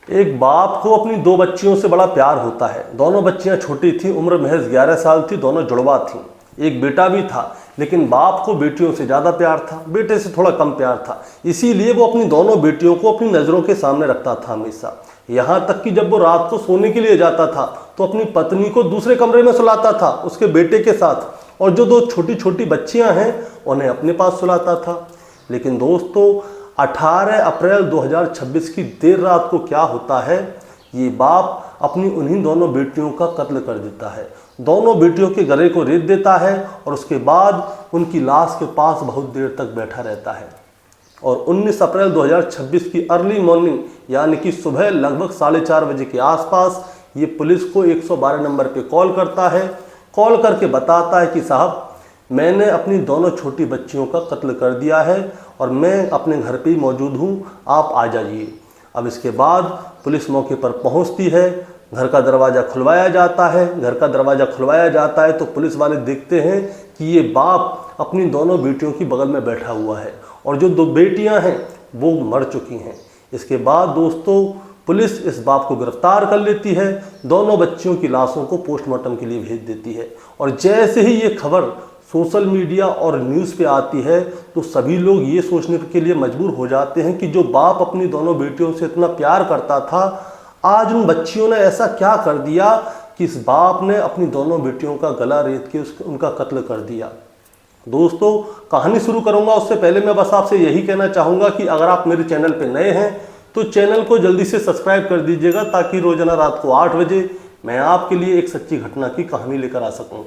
एक बाप को अपनी दो बच्चियों से बड़ा प्यार होता है। दोनों बच्चियां छोटी थीं, उम्र महज 11 साल थी, दोनों जुड़वा थीं। एक बेटा भी था, लेकिन बाप को बेटियों से ज़्यादा प्यार था, बेटे से थोड़ा कम प्यार था। इसीलिए वो अपनी दोनों बेटियों को अपनी नज़रों के सामने रखता था हमेशा। यहाँ तक कि जब वो रात को सोने के लिए जाता था तो अपनी पत्नी को दूसरे कमरे में सुलाता था उसके बेटे के साथ, और जो दो छोटी छोटी बच्चियां हैं उन्हें अपने पास सुलाता था। लेकिन दोस्तों, 18 अप्रैल 2026 की देर रात को क्या होता है, ये बाप अपनी उन्हीं दोनों बेटियों का कत्ल कर देता है। दोनों बेटियों के गले को रेत देता है और उसके बाद उनकी लाश के पास बहुत देर तक बैठा रहता है। और 19 अप्रैल 2026 की अर्ली मॉर्निंग यानी कि सुबह लगभग 4:30 बजे के आसपास ये पुलिस को 112 नंबर पे कॉल करता है। कॉल करके बताता है कि साहब, मैंने अपनी दोनों छोटी बच्चियों का कत्ल कर दिया है और मैं अपने घर पे ही मौजूद हूँ, आप आ जाइए। अब इसके बाद पुलिस मौके पर पहुँचती है, घर का दरवाज़ा खुलवाया जाता है। घर का दरवाज़ा खुलवाया जाता है तो पुलिस वाले देखते हैं कि ये बाप अपनी दोनों बेटियों की बगल में बैठा हुआ है और जो दो बेटियां हैं वो मर चुकी हैं। इसके बाद दोस्तों, पुलिस इस बाप को गिरफ्तार कर लेती है, दोनों बच्चियों की लाशों को पोस्टमार्टम के लिए भेज देती है। और जैसे ही ये खबर सोशल मीडिया और न्यूज़ पे आती है तो सभी लोग ये सोचने के लिए मजबूर हो जाते हैं कि जो बाप अपनी दोनों बेटियों से इतना प्यार करता था, आज उन बच्चियों ने ऐसा क्या कर दिया कि इस बाप ने अपनी दोनों बेटियों का गला रेत के उनका कत्ल कर दिया। दोस्तों, कहानी शुरू करूंगा उससे पहले मैं बस आपसे यही कहना चाहूँगा कि अगर आप मेरे चैनल पर नए हैं तो चैनल को जल्दी से सब्सक्राइब कर दीजिएगा, ताकि रोजाना रात को 8 बजे मैं आपके लिए एक सच्ची घटना की कहानी लेकर आ सकूं।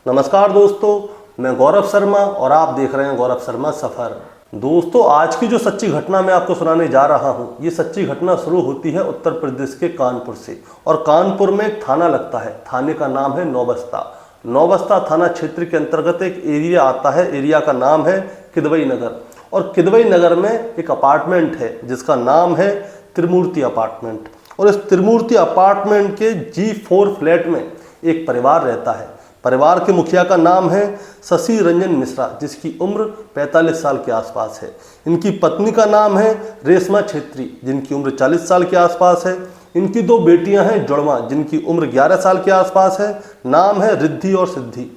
नमस्कार दोस्तों, मैं गौरव शर्मा और आप देख रहे हैं गौरव शर्मा सफ़र। दोस्तों, आज की जो सच्ची घटना मैं आपको सुनाने जा रहा हूँ, ये सच्ची घटना शुरू होती है उत्तर प्रदेश के कानपुर से। और कानपुर में एक थाना लगता है, थाने का नाम है नौबस्ता। नौबस्ता थाना क्षेत्र के अंतर्गत एक एरिया आता है, एरिया का नाम है किदवई नगर। और किदवई नगर में एक अपार्टमेंट है जिसका नाम है त्रिमूर्ति अपार्टमेंट। और इस त्रिमूर्ति अपार्टमेंट के G4 फ्लैट में एक परिवार रहता है। परिवार के मुखिया का नाम है शशि रंजन मिश्रा, जिसकी उम्र 45 साल के आसपास है। इनकी पत्नी का नाम है रेशमा छेत्री, जिनकी उम्र 40 साल के आसपास है। इनकी दो बेटियां हैं जुड़वा, जिनकी उम्र 11 साल के आसपास है। नाम है रिद्धि और सिद्धि।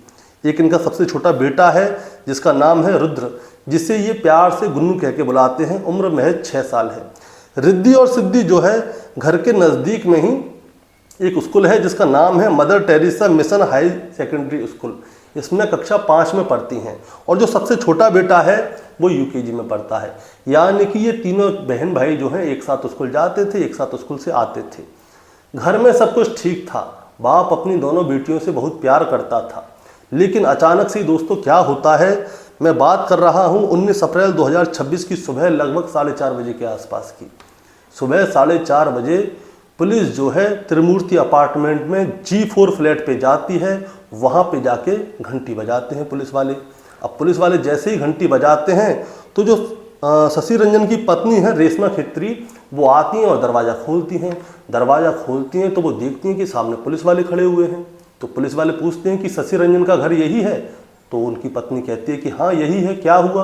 एक इनका सबसे छोटा बेटा है जिसका नाम है रुद्र, जिसे ये प्यार से गुन्नू कह के बुलाते हैं। उम्र महज 6 साल है। रिद्धि और सिद्धि जो है, घर के नज़दीक में ही एक स्कूल है जिसका नाम है mother Teresa mission high secondary school. इसमें कक्षा 5 में पढ़ती हैं। और जो सबसे छोटा बेटा है वो UKG में पढ़ता है। यानी कि ये तीनों बहन भाई जो हैं एक साथ स्कूल जाते थे, एक साथ स्कूल से आते थे। घर में सब कुछ ठीक था। बाप अपनी दोनों बेटियों से बहुत प्यार करता था। लेकिन अचानक से दोस्तों क्या होता है, मैं बात कर रहा हूँ 19 अप्रैल 2026 की सुबह लगभग 4:30 बजे के आसपास की। सुबह 4:30 बजे पुलिस जो है त्रिमूर्ति अपार्टमेंट में G4 फ्लैट पे जाती है। वहाँ पे जाके घंटी बजाते हैं पुलिस वाले। अब पुलिस वाले जैसे ही घंटी बजाते हैं तो जो शशि रंजन की पत्नी है रेशमा छेत्री, वो आती हैं और दरवाज़ा खोलती हैं। दरवाज़ा खोलती हैं तो वो देखती हैं कि सामने पुलिस वाले खड़े हुए हैं। तो पुलिस वाले पूछते हैं कि शशि रंजन का घर यही है? तो उनकी पत्नी कहती है कि हाँ यही है, क्या हुआ?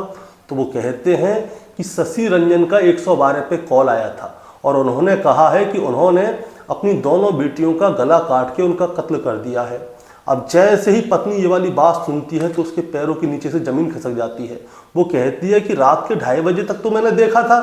तो वो कहते हैं कि शशि रंजन का 112 पे कॉल आया था और उन्होंने कहा है कि उन्होंने अपनी दोनों बेटियों का गला काट के उनका कत्ल कर दिया है। अब जैसे ही पत्नी ये वाली बात सुनती है तो उसके पैरों के नीचे से ज़मीन खिसक जाती है। वो कहती है कि रात के 2:30 बजे तक तो मैंने देखा था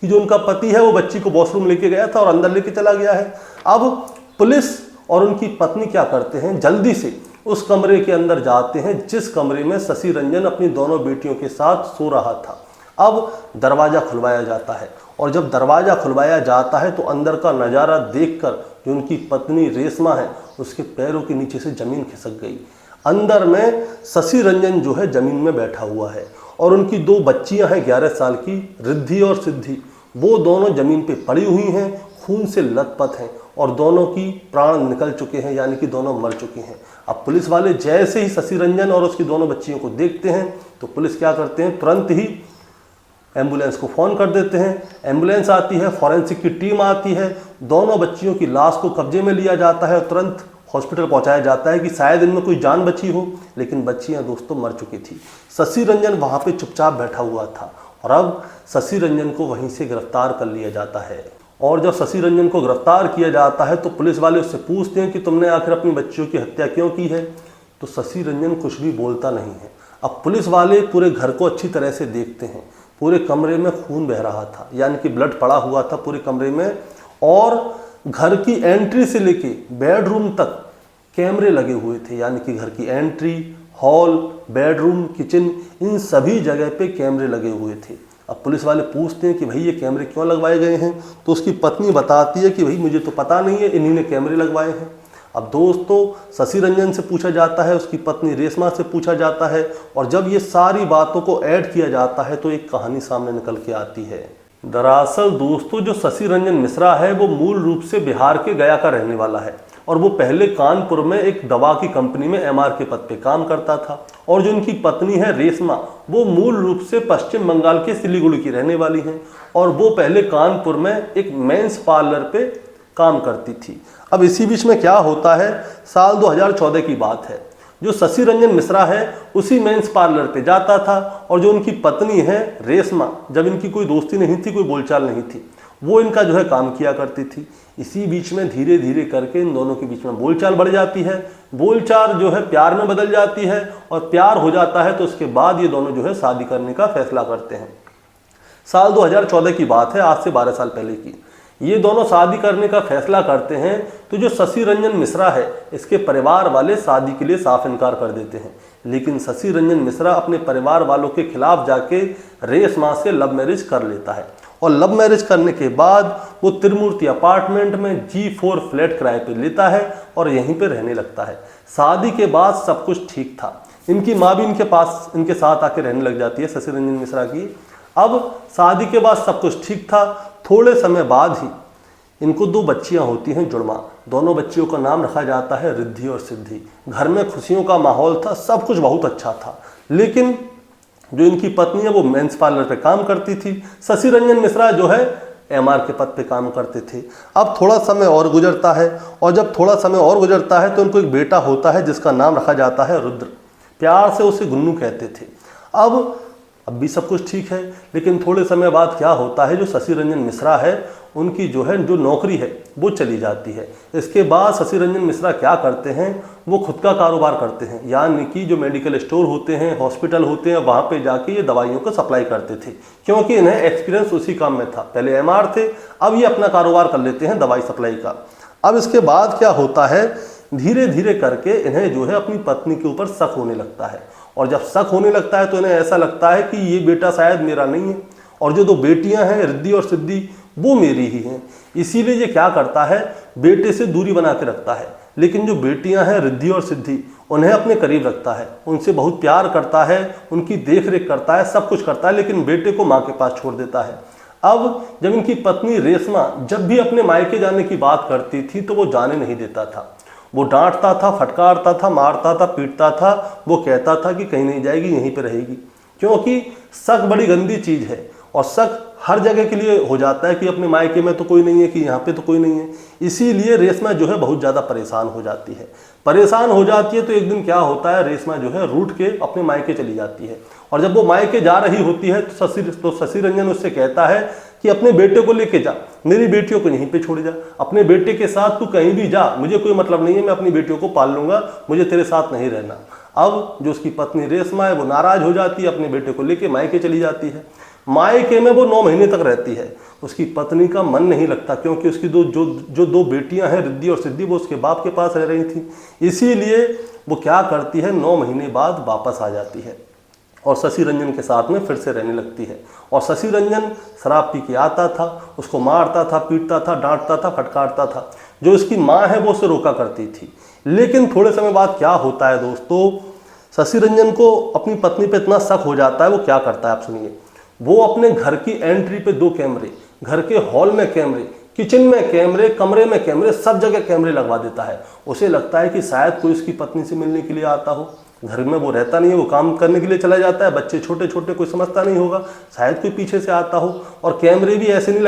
कि जो उनका पति है वो बच्ची को वॉशरूम लेके गया था और अंदर लेके चला गया है। अब पुलिस और उनकी पत्नी क्या करते हैं, जल्दी से उस कमरे के अंदर जाते हैं जिस कमरे में शशि रंजन अपनी दोनों बेटियों के साथ सो रहा था। अब दरवाज़ा खुलवाया जाता है और जब दरवाज़ा खुलवाया जाता है तो अंदर का नज़ारा देखकर जो उनकी पत्नी रेशमा है उसके पैरों के नीचे से ज़मीन खिसक गई। अंदर में शशि रंजन जो है ज़मीन में बैठा हुआ है और उनकी दो बच्चियां हैं 11 साल की, रिद्धि और सिद्धि। वो दोनों ज़मीन पे पड़ी हुई हैं, खून से लथपथ हैं और दोनों की प्राण निकल चुके हैं, यानी कि दोनों मर चुकी हैं। अब पुलिस वाले जैसे ही शशि रंजन और उसकी दोनों बच्चियों को देखते हैं तो पुलिस क्या करते हैं, तुरंत ही एम्बुलेंस को फ़ोन कर देते हैं। एम्बुलेंस आती है, फॉरेंसिक की टीम आती है, दोनों बच्चियों की लाश को कब्जे में लिया जाता है और तुरंत हॉस्पिटल पहुंचाया जाता है कि शायद इनमें कोई जान बची हो। लेकिन बच्चियां दोस्तों मर चुकी थी। शशि रंजन वहां पे चुपचाप बैठा हुआ था और अब शशि रंजन को वहीं से गिरफ्तार कर लिया जाता है। और जब शशि रंजन को गिरफ्तार किया जाता है तो पुलिस वाले उससे पूछते हैं कि तुमने आखिर अपनी बच्चियों की हत्या क्यों की है, तो शशि रंजन कुछ भी बोलता नहीं है। अब पुलिस वाले पूरे घर को अच्छी तरह से देखते हैं, पूरे कमरे में खून बह रहा था, यानी कि ब्लड पड़ा हुआ था पूरे कमरे में, और घर की एंट्री से लेके बेडरूम तक कैमरे लगे हुए थे, यानी कि घर की एंट्री, हॉल, बेडरूम, किचन, इन सभी जगह पे कैमरे लगे हुए थे। अब पुलिस वाले पूछते हैं कि भाई ये कैमरे क्यों लगवाए गए हैं, तो उसकी पत्नी बताती है कि भाई मुझे तो पता नहीं है, इन्हीं ने कैमरे लगवाए हैं। अब दोस्तों शशि रंजन से पूछा जाता है, उसकी पत्नी रेशमा से पूछा जाता है, और जब ये सारी बातों को ऐड किया जाता है तो एक कहानी सामने निकल के आती है। दरअसल दोस्तों जो शशि रंजन मिश्रा है वो मूल रूप से बिहार के गया का रहने वाला है, और वो पहले कानपुर में एक दवा की कंपनी में एमआर के पद पे काम करता था। और जो उनकी पत्नी है रेशमा, वो मूल रूप से पश्चिम बंगाल के सिलीगुड़ी की रहने वाली हैं, और वो पहले कानपुर में एक मेंस पार्लर पे काम करती थी। अब इसी बीच में क्या होता है, साल 2014 की बात है, जो शशि रंजन मिश्रा है उसी मेंस पार्लर पे जाता था, और जो उनकी पत्नी है रेशमा, जब इनकी कोई दोस्ती नहीं थी, कोई बोलचाल नहीं थी, वो इनका जो है काम किया करती थी। इसी बीच में धीरे धीरे करके इन दोनों के बीच में बोलचाल बढ़ जाती है, बोलचाल जो है प्यार में बदल जाती है, और प्यार हो जाता है तो उसके बाद ये दोनों जो है शादी करने का फैसला करते हैं। साल 2014 की बात है, आज से 12 साल पहले की। ये दोनों शादी करने का फैसला करते हैं तो जो शशि रंजन मिश्रा है इसके परिवार वाले शादी के लिए साफ इनकार कर देते हैं, लेकिन शशि रंजन मिश्रा अपने परिवार वालों के खिलाफ जाके रेशमा से लव मैरिज कर लेता है, और लव मैरिज करने के बाद वो त्रिमूर्ति अपार्टमेंट में G4 फ्लैट किराए पे लेता है और यहीं पे रहने लगता है। शादी के बाद सब कुछ ठीक था, इनकी माँ भी इनके साथ आके रहने लग जाती है शशि रंजन मिश्रा की। अब शादी के बाद सब कुछ ठीक था, थोड़े समय बाद ही इनको 2 बच्चियां होती हैं जुड़वा। दोनों बच्चियों का नाम रखा जाता है रिद्धि और सिद्धि। घर में खुशियों का माहौल था, सब कुछ बहुत अच्छा था, लेकिन जो इनकी पत्नी है वो मेंस पार्लर पे काम करती थी, शशि रंजन मिश्रा जो है एमआर के पद पे काम करते थे। अब थोड़ा समय और गुजरता है, और जब थोड़ा समय और गुजरता है तो उनको एक बेटा होता है जिसका नाम रखा जाता है रुद्र, प्यार से उसे गुन्नू कहते थे। अब भी सब कुछ ठीक है, लेकिन थोड़े समय बाद क्या होता है, जो शशि रंजन मिश्रा है उनकी जो नौकरी है वो चली जाती है। इसके बाद शशि रंजन मिश्रा क्या करते हैं, वो खुद का कारोबार करते हैं, यानी कि जो मेडिकल स्टोर होते हैं, हॉस्पिटल होते हैं, वहाँ पे जाके ये दवाइयों को सप्लाई करते थे, क्योंकि इन्हें एक्सपीरियंस उसी काम में था। पहले एमआर थे, अब ये अपना कारोबार कर लेते हैं दवाई सप्लाई का। अब इसके बाद क्या होता है, धीरे धीरे करके इन्हें जो है अपनी पत्नी के ऊपर शक होने लगता है, और जब शक होने लगता है तो इन्हें ऐसा लगता है कि ये बेटा शायद मेरा नहीं है, और जो 2 बेटियां हैं रिद्धि और सिद्धि वो मेरी ही हैं। इसीलिए ये क्या करता है, बेटे से दूरी बना के रखता है, लेकिन जो बेटियां हैं रिद्धि और सिद्धि उन्हें अपने करीब रखता है, उनसे बहुत प्यार करता है, उनकी देख रेख करता है, सब कुछ करता है, लेकिन बेटे को माँ के पास छोड़ देता है। अब जब इनकी पत्नी रेशमा जब भी अपने मायके जाने की बात करती थी तो वो जाने नहीं देता था, वो डांटता था, फटकारता था, मारता था, पीटता था, वो कहता था कि कहीं नहीं जाएगी, यहीं पे रहेगी, क्योंकि शक बड़ी गंदी चीज़ है, और शक हर जगह के लिए हो जाता है कि अपने मायके में तो कोई नहीं है, कि यहाँ पे तो कोई नहीं है। इसीलिए रेशमा जो है बहुत ज़्यादा परेशान हो जाती है। परेशान हो जाती है तो एक दिन क्या होता है, रेशमा जो है रूठ के अपने मायके चली जाती है, और जब वो मायके जा रही होती है तो शशि रंजन उससे कहता है कि अपने बेटे को लेके जा, मेरी बेटियों को यहीं पे छोड़ जा, अपने बेटे के साथ तू कहीं भी जा, मुझे कोई मतलब नहीं है, मैं अपनी बेटियों को पाल लूंगा, मुझे तेरे साथ नहीं रहना। अब जो उसकी पत्नी रेशमा है वो नाराज हो जाती है, अपने बेटे को लेके मायके चली जाती है। मायके में वो 9 महीने तक रहती है। उसकी पत्नी का मन नहीं लगता, क्योंकि उसकी जो 2 बेटियां हैं रिद्धि और सिद्धि वो उसके बाप के पास रह रही थी। इसीलिए वो क्या करती है, 9 महीने बाद वापस आ जाती है और शशि रंजन के साथ में फिर से रहने लगती है। और शशि रंजन शराब पी के आता था, उसको मारता था, पीटता था, डांटता था, फटकारता था। जो उसकी माँ है वो उसे रोका करती थी। लेकिन थोड़े समय बाद क्या होता है दोस्तों, शशि रंजन को अपनी पत्नी पे इतना शक हो जाता है, वो क्या करता है आप सुनिए। वो अपने घर की एंट्री पे 2 कैमरे, घर के हॉल में कैमरे, किचन में कैमरे, कमरे में कैमरे, सब जगह कैमरे लगवा देता है। उसे लगता है कि शायद कोई उसकी पत्नी से मिलने के लिए आता हो। घर में वो रहता नहीं है, वो काम करने के लिए चला जाता है, बच्चे छोटे छोटे, कोई समझता नहीं होगा, शायद कोई पीछे से आता हो। और कैमरे भी ऐसे नहीं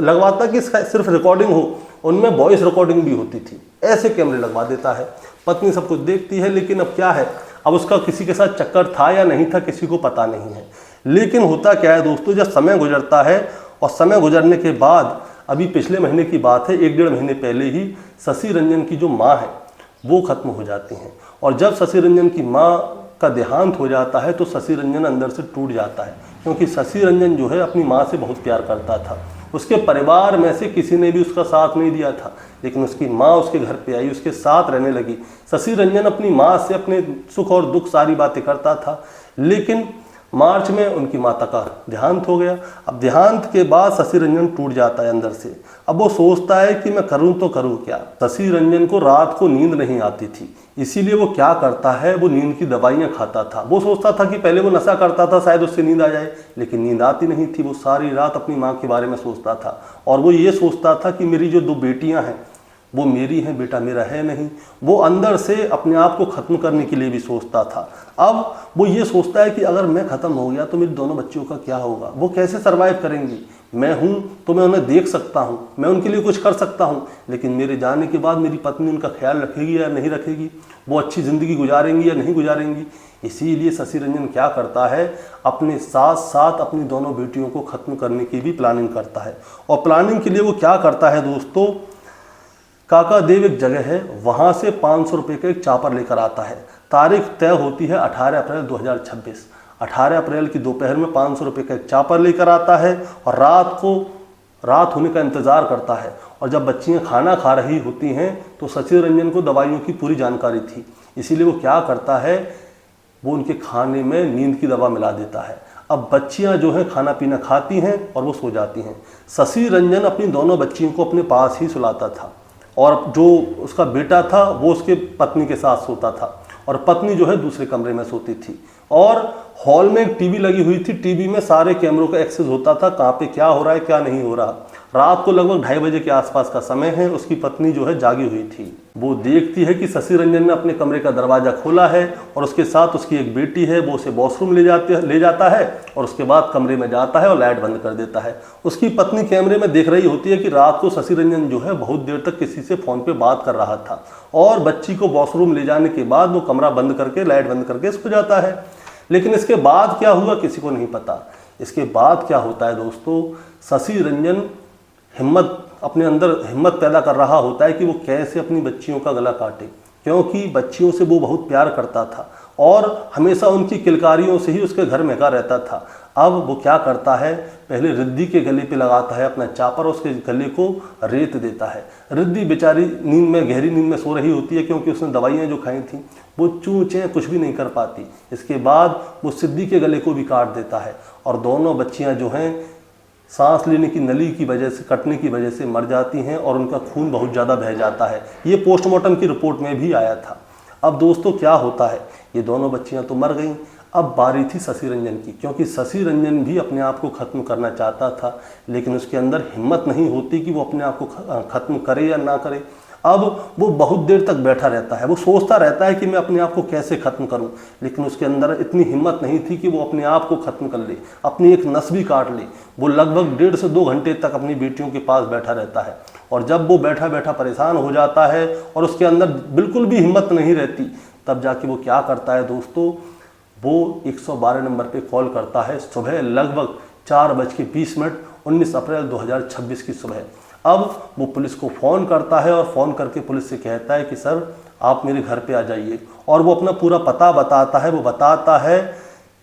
लगवाता कि सिर्फ रिकॉर्डिंग हो, उनमें वॉइस रिकॉर्डिंग भी होती थी। ऐसे कैमरे लगवा देता है। पत्नी सब कुछ देखती है, लेकिन अब क्या है, अब उसका किसी के साथ चक्कर था या नहीं था किसी को पता नहीं है। लेकिन होता क्या है दोस्तों, जब समय गुजरता है और समय गुजरने के बाद अभी पिछले महीने की बात है, 1-1.5 महीने पहले ही शशि रंजन की जो माँ है वो खत्म हो जाती हैं। और जब शशि रंजन की माँ का देहांत हो जाता है तो शशि रंजन अंदर से टूट जाता है, क्योंकि शशि रंजन जो है अपनी माँ से बहुत प्यार करता था। उसके परिवार में से किसी ने भी उसका साथ नहीं दिया था, लेकिन उसकी माँ उसके घर पे आई, उसके साथ रहने लगी। शशि रंजन अपनी माँ से अपने सुख और दुख सारी बातें करता था, लेकिन मार्च में उनकी माता का देहांत हो गया। अब देहांत के बाद शशि रंजन टूट जाता है अंदर से। अब वो सोचता है कि मैं करूं तो करूं क्या। शशि रंजन को रात को नींद नहीं आती थी, इसीलिए वो क्या करता है, वो नींद की दवाइयां खाता था। वो सोचता था कि पहले वो नशा करता था, शायद उससे नींद आ जाए, लेकिन नींद आती नहीं थी। वो सारी रात अपनी माँ के बारे में सोचता था और वो ये सोचता था कि मेरी जो 2 बेटियां हैं वो मेरी हैं, बेटा मेरा है नहीं। वो अंदर से अपने आप को ख़त्म करने के लिए भी सोचता था। अब वो ये सोचता है कि अगर मैं ख़त्म हो गया तो मेरी दोनों बच्चियों का क्या होगा, वो कैसे सर्वाइव करेंगी। मैं हूँ तो मैं उन्हें देख सकता हूँ, मैं उनके लिए कुछ कर सकता हूँ, लेकिन मेरे जाने के बाद मेरी पत्नी उनका ख्याल रखेगी या नहीं रखेगी, वो अच्छी ज़िंदगी गुजारेंगी या नहीं गुजारेंगी। इसीलिए शशि रंजन क्या करता है, अपने साथ साथ अपनी दोनों बेटियों को ख़त्म करने की भी प्लानिंग करता है। और प्लानिंग के लिए वो क्या करता है दोस्तों, काका देव एक जगह है, वहाँ से 500 रुपये का एक चापर लेकर आता है। तारीख तय होती है 18 अप्रैल 2026। 18 अप्रैल की दोपहर में 500 रुपये का एक चापर लेकर आता है और रात होने का इंतज़ार करता है। और जब बच्चियाँ खाना खा रही होती हैं तो शशि रंजन को दवाइयों की पूरी जानकारी थी, इसीलिए वो क्या करता है, वो उनके खाने में नींद की दवा मिला देता है। अब बच्चियां जो हैं खाना पीना खाती हैं और वो सो जाती हैं। शशि रंजन अपनी दोनों बच्चियों को अपने पास ही सुलाता था और जो उसका बेटा था वो उसके पत्नी के साथ सोता था और पत्नी जो है दूसरे कमरे में सोती थी। और हॉल में एक टीवी लगी हुई थी, टीवी में सारे कैमरों का एक्सेस होता था, कहाँ पे क्या हो रहा है क्या नहीं हो रहा। रात को लगभग 2:30 बजे के आसपास का समय है, उसकी पत्नी जो है जागी हुई थी। वो देखती है कि शशि रंजन ने अपने कमरे का दरवाज़ा खोला है और उसके साथ उसकी एक बेटी है, वो उसे वॉशरूम ले जाता है और उसके बाद कमरे में जाता है और लाइट बंद कर देता है। उसकी पत्नी कैमरे में देख रही होती है कि रात को शशि रंजन जो है बहुत देर तक किसी से फ़ोन पे बात कर रहा था और बच्ची को वॉशरूम ले जाने के बाद वो कमरा बंद करके लाइट बंद करके सो जाता है। लेकिन इसके बाद क्या हुआ किसी को नहीं पता। इसके बाद क्या होता है दोस्तों, शशि रंजन अपने अंदर हिम्मत पैदा कर रहा होता है कि वो कैसे अपनी बच्चियों का गला काटे, क्योंकि बच्चियों से वो बहुत प्यार करता था और हमेशा उनकी किलकारियों से ही उसके घर महका रहता था। अब वो क्या करता है, पहले रिद्धि के गले पे लगाता है अपना चापर, उसके गले को रेत देता है। रिद्धि बेचारी गहरी नींद में सो रही होती है, क्योंकि उसने दवाइयाँ जो खाई थी वो चूँ चें कुछ भी नहीं कर पाती। इसके बाद वो सिद्धि के गले को भी काट देता है और दोनों बच्चियाँ जो हैं सांस लेने की नली की वजह से, कटने की वजह से मर जाती हैं और उनका खून बहुत ज़्यादा बह जाता है। ये पोस्टमार्टम की रिपोर्ट में भी आया था। अब दोस्तों क्या होता है, ये दोनों बच्चियां तो मर गईं। अब बारी थी शशि रंजन की, क्योंकि शशि रंजन भी अपने आप को ख़त्म करना चाहता था, लेकिन उसके अंदर हिम्मत नहीं होती कि वो अपने आप को ख़त्म करे या ना करे। अब वो बहुत देर तक बैठा रहता है, वो सोचता रहता है कि मैं अपने आप को कैसे ख़त्म करूं, लेकिन उसके अंदर इतनी हिम्मत नहीं थी कि वो अपने आप को ख़त्म कर ले, अपनी एक नस भी काट ले। वो लगभग 1.5 से 2 घंटे तक अपनी बेटियों के पास बैठा रहता है और जब वो बैठा बैठा परेशान हो जाता है और उसके अंदर बिल्कुल भी हिम्मत नहीं रहती, तब जाके वो क्या करता है दोस्तों, वो 112 नंबर पे कॉल करता है सुबह लगभग 4:20, 19 अप्रैल 2026 की सुबह। अब वो पुलिस को फ़ोन करता है और फ़ोन करके पुलिस से कहता है कि सर आप मेरे घर पे आ जाइए, और वो अपना पूरा पता बताता है। वो बताता है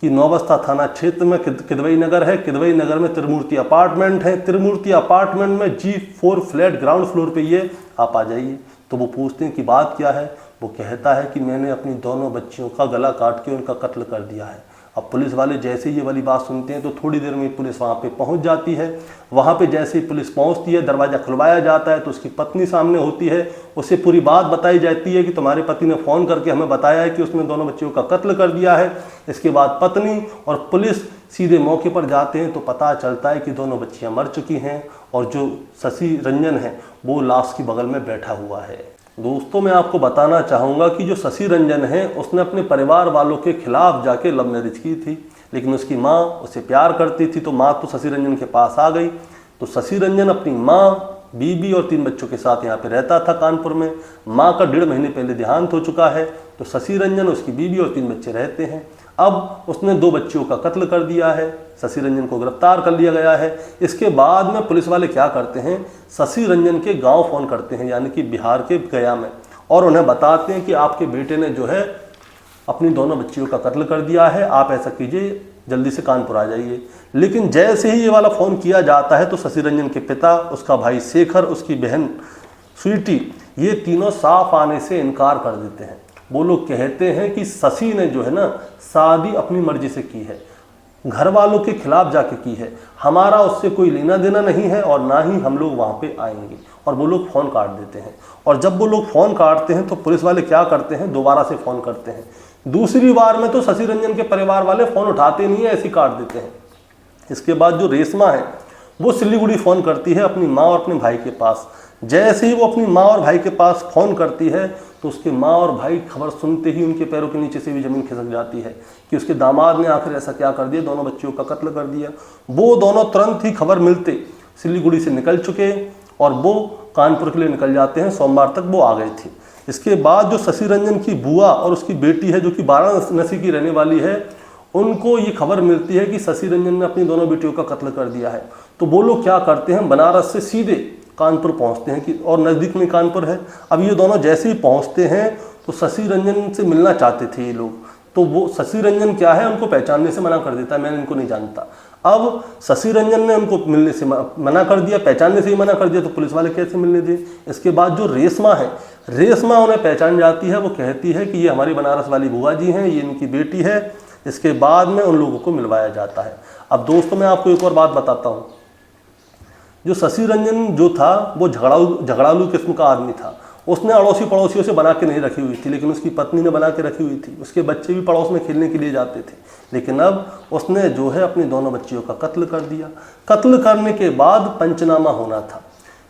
कि नौबस्ता थाना क्षेत्र में किदवई नगर है, किदवई नगर में त्रिमूर्ति अपार्टमेंट है, त्रिमूर्ति अपार्टमेंट में G4 फ्लैट ग्राउंड फ्लोर पे ये आप आ जाइए। तो वो पूछते हैं कि बात क्या है, वो कहता है कि मैंने अपनी दोनों बच्चियों का गला काट के उनका कत्ल कर दिया है। अब पुलिस वाले जैसे ही ये वाली बात सुनते हैं तो थोड़ी देर में पुलिस वहाँ पे पहुँच जाती है। वहाँ पे जैसे ही पुलिस पहुँचती है, दरवाज़ा खुलवाया जाता है तो उसकी पत्नी सामने होती है। उसे पूरी बात बताई जाती है कि तुम्हारे पति ने फ़ोन करके हमें बताया है कि उसने दोनों बच्चियों का कत्ल कर दिया है। इसके बाद पत्नी और पुलिस सीधे मौके पर जाते हैं तो पता चलता है कि दोनों बच्चियाँ मर चुकी हैं और जो शशि रंजन है वो लाश की बगल में बैठा हुआ है। दोस्तों मैं आपको बताना चाहूँगा कि जो शशि रंजन है उसने अपने परिवार वालों के खिलाफ जाके लव मैरिज की थी, लेकिन उसकी माँ उसे प्यार करती थी तो माँ तो शशि रंजन के पास आ गई। तो शशि रंजन अपनी माँ, बीबी और 3 बच्चों के साथ यहाँ पे रहता था कानपुर में। माँ का 1.5 महीने पहले देहांत हो चुका है, तो शशि रंजन, उसकी बीबी और 3 बच्चे रहते हैं। अब उसने 2 बच्चियों का कत्ल कर दिया है, शशि रंजन को गिरफ्तार कर लिया गया है। इसके बाद में पुलिस वाले क्या करते हैं, शशि रंजन के गांव फ़ोन करते हैं, यानी कि बिहार के गया में, और उन्हें बताते हैं कि आपके बेटे ने जो है अपनी दोनों बच्चियों का कत्ल कर दिया है, आप ऐसा कीजिए, जल्दी से कानपुर आ जाइए। लेकिन जैसे ही ये वाला फ़ोन किया जाता है तो शशि रंजन के पिता, उसका भाई शेखर, उसकी बहन स्वीटी, ये तीनों साफ आने से इनकार कर देते हैं। वो लोग कहते हैं कि शशि ने जो है ना शादी अपनी मर्जी से की है, घर वालों के खिलाफ जाके की है, हमारा उससे कोई लेना देना नहीं है और ना ही हम लोग वहाँ पे आएंगे। और वो लोग फ़ोन काट देते हैं। और जब वो लोग फ़ोन काटते हैं तो पुलिस वाले क्या करते हैं, दोबारा से फ़ोन करते हैं। दूसरी बार में तो शशि रंजन के परिवार वाले फ़ोन उठाते नहीं है, ऐसे ही काट देते हैं। इसके बाद जो रेशमा है वो सिलीगुड़ी फ़ोन करती है अपनी माँ और अपने भाई के पास। जैसे ही वो अपनी माँ और भाई के पास फ़ोन करती है तो उसके माँ और भाई खबर सुनते ही उनके पैरों के नीचे से भी ज़मीन खिसक जाती है कि उसके दामाद ने आखिर ऐसा क्या कर दिया, दोनों बच्चियों का कत्ल कर दिया। वो दोनों तुरंत ही खबर मिलते सिलीगुड़ी से निकल चुके और वो कानपुर के लिए निकल जाते हैं। सोमवार तक वो आ गए थे। इसके बाद जो शशि रंजन की बुआ और उसकी बेटी है जो कि वाराणसी की रहने वाली है, उनको ये खबर मिलती है कि शशि रंजन ने अपनी दोनों बेटियों का कत्ल कर दिया है। तो वो लोग क्या करते हैं, बनारस से सीधे कानपुर पहुंचते हैं कि और नज़दीक में कानपुर है। अब ये दोनों जैसे ही पहुंचते हैं तो शशि रंजन से मिलना चाहते थे ये लोग। तो वो शशि रंजन क्या है, उनको पहचानने से मना कर देता है, मैं इनको नहीं जानता। अब शशि रंजन ने उनको मिलने से मना कर दिया, पहचानने से ही मना कर दिया, तो पुलिस वाले कैसे मिलने दें। इसके बाद जो रेशमा है, रेशमा उन्हें पहचान जाती है। वो कहती है कि ये हमारी बनारस वाली बुआ जी हैं, ये इनकी बेटी है। इसके बाद में उन लोगों को मिलवाया जाता है। अब दोस्तों मैं आपको एक और बात बताता हूँ। जो शशि रंजन जो था वो झगड़ालू किस्म का आदमी था। उसने अड़ोसी पड़ोसियों से बना के नहीं रखी हुई थी, लेकिन उसकी पत्नी ने बना के रखी हुई थी। उसके बच्चे भी पड़ोस में खेलने के लिए जाते थे। लेकिन अब उसने जो है अपनी दोनों बच्चियों का कत्ल कर दिया। कत्ल करने के बाद पंचनामा होना था।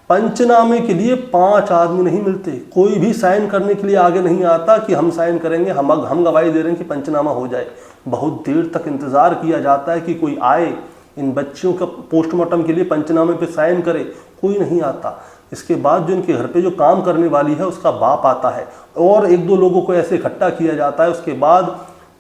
पंचनामे के लिए 5 आदमी नहीं मिलते, कोई भी साइन करने के लिए आगे नहीं आता कि हम साइन करेंगे, हम गवाही दे रहे हैं कि पंचनामा हो जाए। बहुत देर तक इंतज़ार किया जाता है कि कोई आए इन बच्चियों का पोस्टमार्टम के लिए पंचनामे पे साइन करे, कोई नहीं आता। इसके बाद जो इनके घर पे जो काम करने वाली है उसका बाप आता है और 1-2 लोगों को ऐसे इकट्ठा किया जाता है। उसके बाद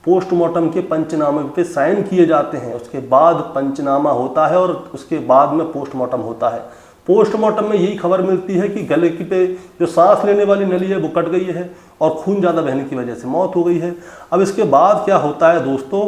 पोस्टमार्टम के पंचनामे पे साइन किए जाते हैं। उसके बाद पंचनामा होता है और उसके बाद में पोस्टमार्टम होता है। पोस्टमार्टम में यही खबर मिलती है कि गले की पे जो सांस लेने वाली नली है वो कट गई है और खून ज़्यादा बहने की वजह से मौत हो गई है। अब इसके बाद क्या होता है दोस्तों,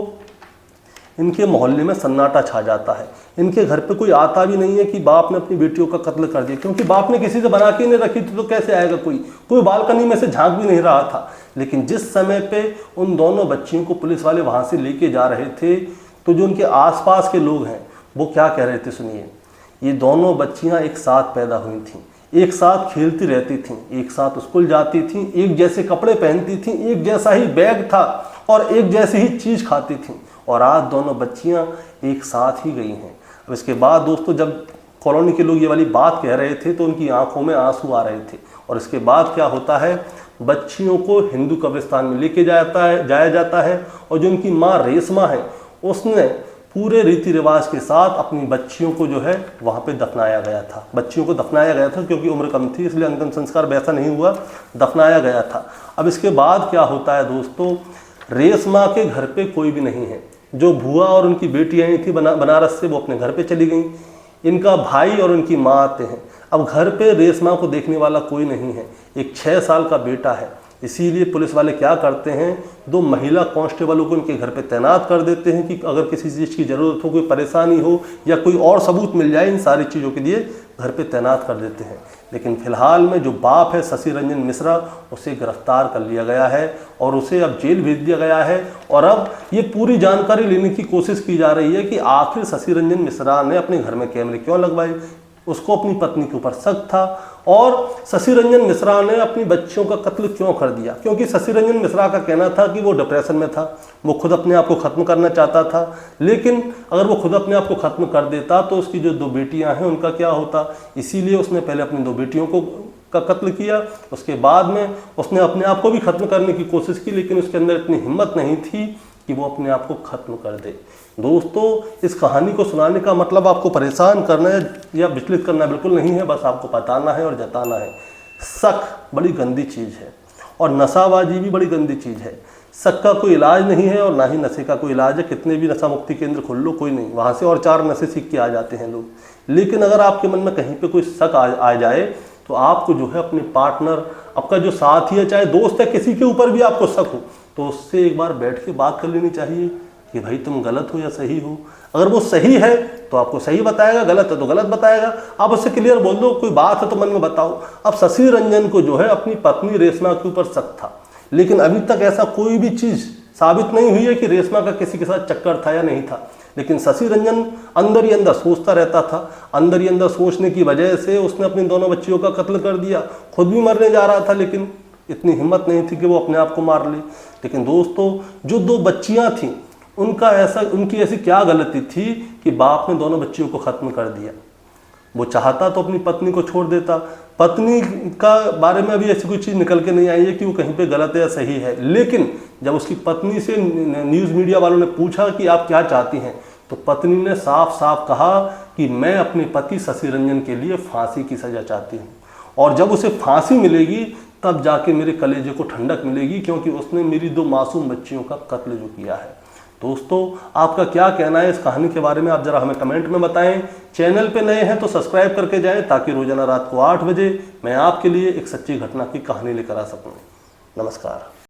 इनके मोहल्ले में सन्नाटा छा जाता है। इनके घर पे कोई आता भी नहीं है कि बाप ने अपनी बेटियों का कत्ल कर दिया, क्योंकि बाप ने किसी से बना के नहीं रखी थी तो कैसे आएगा कोई बालकनी में से झांक भी नहीं रहा था। लेकिन जिस समय पे उन दोनों बच्चियों को पुलिस वाले वहाँ से लेके जा रहे थे तो जो उनके आसपास के लोग हैं वो क्या कह रहे थे, सुनिए। ये दोनों बच्चियाँ एक साथ पैदा हुई थीं, एक साथ खेलती रहती थीं, एक साथ स्कूल जाती थीं, एक जैसे कपड़े पहनती थीं, एक जैसा ही बैग था और एक जैसी ही चीज़ खाती थीं, और आज दोनों बच्चियां एक साथ ही गई हैं। अब इसके बाद दोस्तों जब कॉलोनी के लोग ये वाली बात कह रहे थे तो उनकी आंखों में आंसू आ रहे थे। और इसके बाद क्या होता है, बच्चियों को हिंदू कब्रिस्तान में लेके जाया जाता है और जो उनकी माँ रेशमा है उसने पूरे रीति रिवाज के साथ अपनी बच्चियों को जो है वहाँ पे दफनाया गया था। बच्चियों को दफनाया गया था क्योंकि उम्र कम थी, इसलिए अंतिम संस्कार वैसा नहीं हुआ, दफनाया गया था। अब इसके बाद क्या होता है दोस्तों, रेशमा के घर पे कोई भी नहीं है। जो बुआ और उनकी बेटी आई थी बनारस से, वो अपने घर पे चली गई। इनका भाई और उनकी माँ आते हैं। अब घर पे रेशमा को देखने वाला कोई नहीं है, एक 6 साल का बेटा है। इसीलिए पुलिस वाले क्या करते हैं, 2 महिला कांस्टेबलों को इनके घर पे तैनात कर देते हैं कि अगर किसी चीज़ की ज़रूरत हो, कोई परेशानी हो या कोई और सबूत मिल जाए, इन सारी चीज़ों के लिए घर पे तैनात कर देते हैं। लेकिन फिलहाल में जो बाप है शशि रंजन मिश्रा, उसे गिरफ्तार कर लिया गया है और उसे अब जेल भेज दिया गया है। और अब ये पूरी जानकारी लेने की कोशिश की जा रही है कि आखिर शशि रंजन मिश्रा ने अपने घर में कैमरे क्यों लगवाए, उसको अपनी पत्नी के ऊपर शक था, और शशि रंजन मिश्रा ने अपनी बच्चियों का कत्ल क्यों कर दिया। क्योंकि शशि रंजन मिश्रा का कहना था कि वो डिप्रेशन में था, वो खुद अपने आप को ख़त्म करना चाहता था। लेकिन अगर वो खुद अपने आप को ख़त्म कर देता तो उसकी जो 2 बेटियां हैं उनका क्या होता। इसीलिए उसने पहले अपनी 2 बेटियों का कत्ल किया, उसके बाद में उसने अपने आप को भी ख़त्म करने की कोशिश की, लेकिन उसके अंदर इतनी हिम्मत नहीं थी कि वो अपने आप को ख़त्म कर दे। दोस्तों इस कहानी को सुनाने का मतलब आपको परेशान करना या विचलित करना बिल्कुल नहीं है, बस आपको बताना है और जताना है। शक बड़ी गंदी चीज़ है और नशाबाजी भी बड़ी गंदी चीज़ है। शक का कोई इलाज नहीं है और ना ही नशे का कोई इलाज है। कितने भी नशा मुक्ति केंद्र खोल लो, कोई नहीं, वहाँ से और 4 नशे सीख के आ जाते हैं लोग। लेकिन अगर आपके मन में कहीं पे कोई शक आ जाए तो आपको जो है अपने पार्टनर, आपका जो साथी है, चाहे दोस्त है, किसी के ऊपर भी आपको शक हो तो उससे एक बार बैठ के बात कर लेनी चाहिए कि भाई तुम गलत हो या सही हो। अगर वो सही है तो आपको सही बताएगा, गलत है तो गलत बताएगा। आप उससे क्लियर बोल दो, कोई बात है तो मन में बताओ। अब शशि रंजन को जो है अपनी पत्नी रेशमा के ऊपर शक था, लेकिन अभी तक ऐसा कोई भी चीज़ साबित नहीं हुई है कि रेशमा का किसी के साथ चक्कर था या नहीं था। लेकिन शशि रंजन अंदर ही अंदर सोचता रहता था। अंदर ही अंदर सोचने की वजह से उसने अपनी दोनों बच्चियों का कत्ल कर दिया। खुद भी मरने जा रहा था, लेकिन इतनी हिम्मत नहीं थी कि वो अपने आप को मार ले। लेकिन दोस्तों, जो 2 बच्चियां थीं, उनकी ऐसी क्या गलती थी कि बाप ने दोनों बच्चियों को खत्म कर दिया। वो चाहता तो अपनी पत्नी को छोड़ देता। पत्नी का बारे में अभी ऐसी कोई चीज़ निकल के नहीं आई है कि वो कहीं पे गलत है या सही है। लेकिन जब उसकी पत्नी से न्यूज़ मीडिया वालों ने पूछा कि आप क्या चाहती हैं, तो पत्नी ने साफ साफ कहा कि मैं अपने पति शशि रंजन के लिए फांसी की सज़ा चाहती हूँ, और जब उसे फांसी मिलेगी तब जाके मेरे कलेजे को ठंडक मिलेगी, क्योंकि उसने मेरी 2 मासूम बच्चियों का कत्ल जो किया है। दोस्तों, आपका क्या कहना है इस कहानी के बारे में, आप जरा हमें कमेंट में बताएं। चैनल पे नए हैं तो सब्सक्राइब करके जाएं, ताकि रोजाना रात को 8 बजे मैं आपके लिए एक सच्ची घटना की कहानी लेकर आ सकूं। नमस्कार।